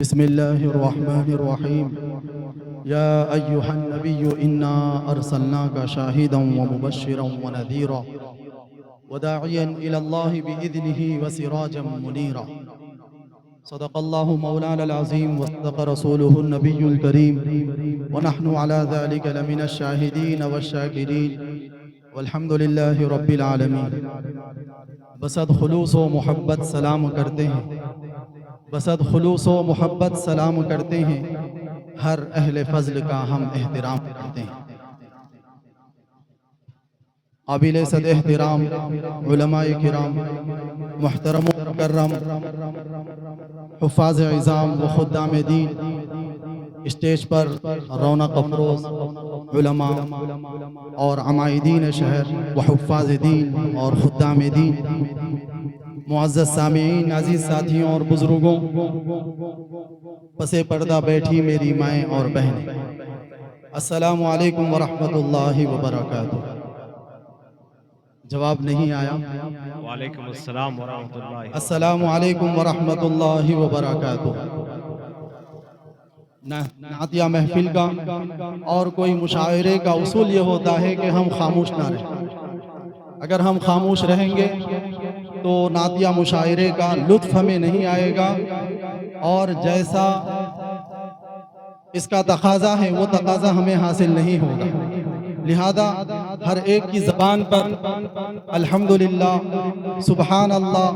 بسم الله الرحمن الرحيم يا أيها النبي إنا أرسلناك شاهدا ومبشرا ونذيرا وداعيا إلى الله بإذنه وسراجا منيرا. صدق الله مولانا العظيم وصدق رسوله النبي الكريم ونحن على ذلك لمن الشاهدين والشاكرين والحمد لله رب العالمين. بسد خلوص و محبت سلام کرتے ہیں، بسد خلوص و محبت سلام کرتے ہیں، ہر اہل فضل کا ہم احترام کرتے ہیں. قابل صد احترام علماء کرام، محترم و مکرم، حفاظ عظام و خدام دین، اسٹیج پر رونق افروز علماء اور عمائدین شہر و حفاظ دین اور خدام دین، معزز سامعین، عزیز ساتھیوں اور بزرگوں، پسے پردہ بیٹھی میری مائیں اور بہنیں، السلام علیکم ورحمۃ اللہ وبرکاتہ. جواب نہیں آیا. وعلیکم السلام ورحمۃ اللہ. السلام علیکم ورحمۃ اللہ وبرکاتہ. نعتیہ محفل کا اور کوئی مشاعرے کا اصول یہ ہوتا ہے کہ ہم خاموش نہ رہیں. اگر ہم خاموش رہیں گے تو نعتیہ مشاعرے کا لطف ہمیں نہیں آئے گا، اور جیسا اس کا تقاضا ہے وہ تقاضا ہمیں حاصل نہیں ہوگا. لہذا ہر ایک کی زبان پر الحمدللہ، سبحان اللہ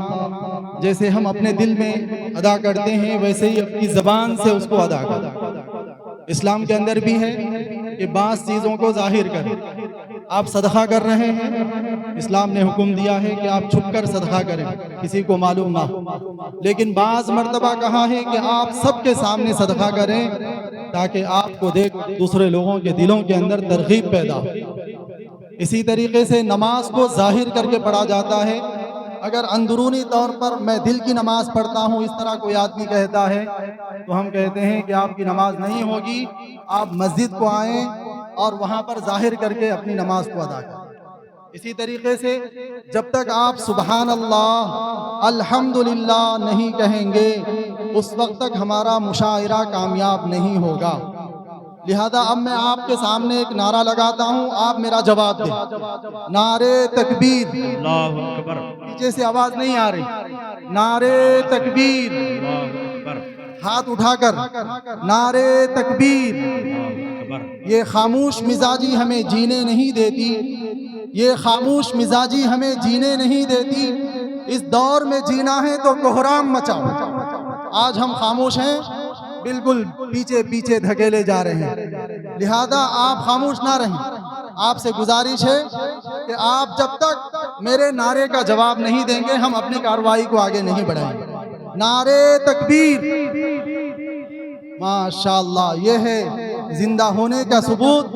جیسے ہم اپنے دل میں ادا کرتے ہیں ویسے ہی اپنی زبان سے اس کو ادا کریں. اسلام کے اندر بھی ہے کہ بعض چیزوں کو ظاہر کریں. آپ صدقہ کر رہے ہیں، اسلام نے حکم دیا ہے کہ آپ چھپ کر صدقہ کریں، کسی کو معلوم نہ ہو. لیکن بعض مرتبہ کہا ہے کہ آپ سب کے سامنے صدقہ کریں تاکہ آپ کو دیکھ دوسرے لوگوں کے دلوں کے اندر ترغیب پیدا ہو. اسی طریقے سے نماز کو ظاہر کر کے پڑھا جاتا ہے. اگر اندرونی طور پر میں دل کی نماز پڑھتا ہوں اس طرح کوئی آدمی کہتا ہے تو ہم کہتے ہیں کہ آپ کی نماز نہیں ہوگی. آپ مسجد کو آئیں اور وہاں پر ظاہر کر کے اپنی نماز کو ادا کریں. اسی طریقے سے جب تک آپ سبحان اللہ الحمدللہ نہیں کہیں گے اس وقت تک ہمارا مشاعرہ کامیاب نہیں ہوگا. لہذا اب میں آپ کے سامنے ایک نعرہ لگاتا ہوں، آپ میرا جواب دیں. نعرے تکبیر. اللہ اکبر. پیچھے سے آواز نہیں آ رہی. نعرے تکبیر. اللہ اکبر. ہاتھ اٹھا کر نعرے تکبیر. اللہ اکبر. یہ خاموش مزاجی ہمیں جینے نہیں دیتی، یہ خاموش مزاجی ہمیں جینے نہیں دیتی. اس دور میں جینا ہے تو کوہرام مچاؤ. آج ہم خاموش ہیں، بالکل پیچھے پیچھے دھکیلے جا رہے ہیں. لہذا آپ خاموش نہ رہیں. آپ سے گزارش ہے کہ آپ جب تک میرے نعرے کا جواب نہیں دیں گے ہم اپنی کارروائی کو آگے نہیں بڑھائیں گے. نعرے تکبیر. ماشاءاللہ، یہ ہے زندہ ہونے کا ثبوت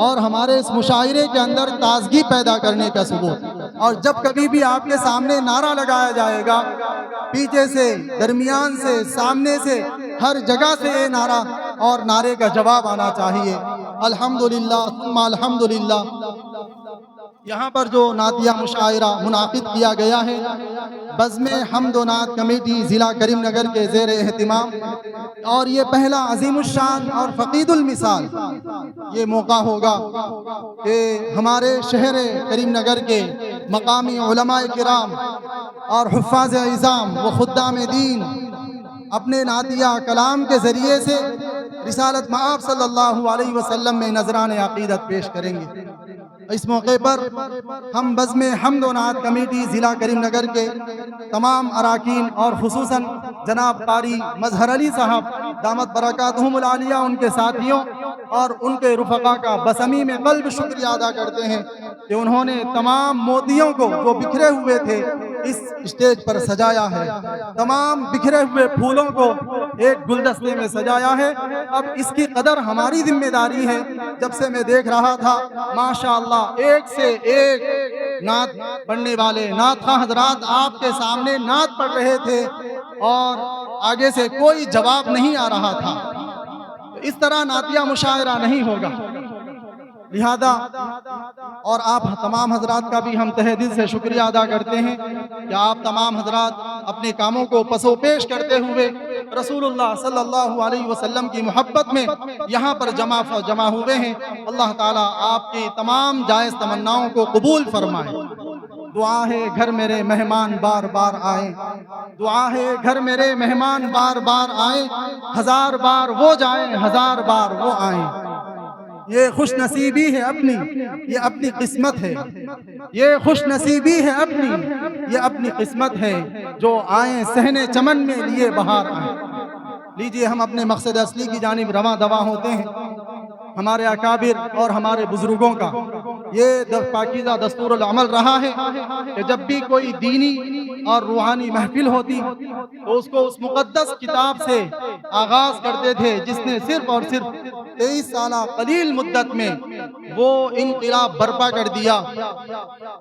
اور ہمارے اس مشاعرے کے اندر تازگی پیدا کرنے کا ثبوت. اور جب کبھی بھی آپ کے سامنے نعرہ لگایا جائے گا، پیچھے سے، درمیان سے، سامنے سے، ہر جگہ سے یہ نعرہ اور نعرے کا جواب آنا چاہیے. الحمدللہ ثم الحمدللہ. یہاں پر جو نعتیہ مشاعرہ منعقد کیا گیا ہے بزم حمد و نعت کمیٹی ضلع کریم نگر کے زیر اہتمام، اور یہ پہلا عظیم الشان اور فقید المثال یہ موقع ہوگا کہ ہمارے شہر کریم نگر کے مقامی علماء کرام اور حفاظ عظام و خدام دین اپنے نعتیہ کلام کے ذریعے سے رسالت مآب صلی اللہ علیہ وسلم میں نذران عقیدت پیش کریں گے. اس موقع پر ہم بزم حمد و نعت کمیٹی ضلع کریم نگر کے تمام اراکین اور خصوصاً جناب قاری مظہر علی صاحب دامت برکاتہم العالیہ، ان کے ساتھیوں اور ان کے رفقا کا بصمیم قلب شکریہ ادا کرتے ہیں کہ انہوں نے تمام موتیوں کو جو بکھرے ہوئے تھے اس اسٹیج پر سجایا ہے، تمام بکھرے ہوئے پھولوں کو ایک گلدستے میں سجایا ہے. اب اس کی قدر ہماری ذمہ داری ہے. جب سے میں دیکھ رہا تھا ماشاءاللہ ایک سے ایک نعت پڑھنے والے نعت خواہ حضرات آپ کے سامنے نعت پڑھ رہے تھے اور آگے سے کوئی جواب نہیں آ رہا تھا. اس طرح نعتیہ مشاعرہ نہیں ہوگا. لہذا اور آپ تمام حضرات کا بھی ہم تہہ دل سے شکریہ ادا کرتے ہیں کہ آپ تمام حضرات اپنے کاموں کو پسو پیش کرتے ہوئے رسول اللہ صلی اللہ علیہ وسلم کی محبت میں یہاں پر جمع ہوئے ہیں۔ اللہ تعالیٰ آپ کی تمام جائز تمناؤں کو قبول فرمائے۔ دعا ہے گھر میرے مہمان بار بار آئیں، دعا ہے گھر میرے مہمان بار بار آئیں، ہزار بار وہ جائیں ہزار بار وہ آئیں۔ یہ خوش نصیبی ہے اپنی، یہ اپنی قسمت ہے، یہ خوش نصیبی ہے اپنی، یہ اپنی قسمت ہے، جو آئیں صحن چمن میں لیے بہار آئیں۔ لیجئے ہم اپنے مقصد اصلی کی جانب رواں دواں ہوتے ہیں۔ ہمارے اکابر اور ہمارے بزرگوں کا یہ پاکیزہ دستور العمل رہا ہے کہ جب بھی کوئی دینی اور روحانی محفل ہوتی تو اس کو اس مقدس کتاب سے آغاز کرتے تھے جس نے صرف اور صرف 23 سالہ قلیل مدت میں وہ انقلاب برپا کر دیا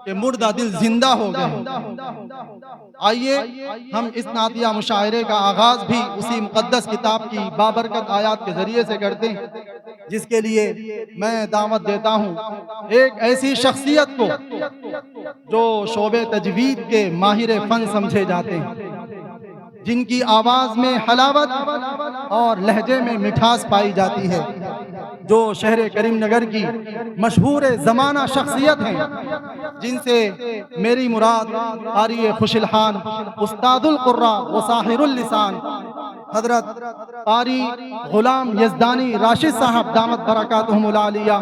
کہ مردہ دل زندہ ہو گئے۔ آئیے ہم اس نعتیہ مشاعرے کا آغاز بھی اسی مقدس کتاب کی بابرکت آیات کے ذریعے سے کرتے ہیں، جس کے لیے میں دعوت دیتا ہوں ایک ایسی شخصیت کو جو شعبے تجوید کے ماہر فن سمجھے جاتے ہیں، جن کی آواز میں حلاوت اور لہجے میں مٹھاس پائی جاتی ہے، جو شہر کریم نگر کی مشہور زمانہ شخصیت ہیں، جن سے میری مراد قاری خوش الحان، استاد القراء و ساحر اللسان حضرت قاری غلام یزدانی راشد صاحب دامت برکاتہم العالیہ۔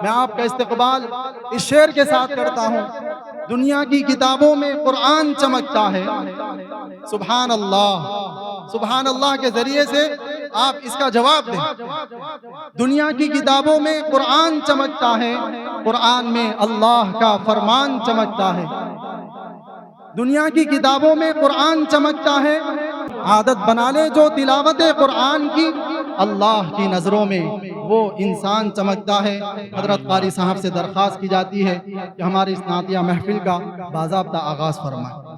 میں آپ کا استقبال اس شعر کے ساتھ کرتا ہوں: دنیا کی کتابوں میں قرآن چمکتا ہے، سبحان اللہ کے ذریعے سے آپ اس کا جواب دیں۔ دنیا کی کتابوں میں قرآن چمکتا ہے، قرآن میں اللہ کا فرمان چمکتا ہے۔ دنیا کی کتابوں میں قرآن چمکتا ہے، عادت بنا لے جو تلاوت قرآن کی، اللہ کی نظروں میں وہ انسان چمکتا ہے۔ حضرت قاری صاحب سے درخواست کی جاتی ہے کہ ہماری اس نعتیہ محفل کا باضابطہ آغاز فرمائیں۔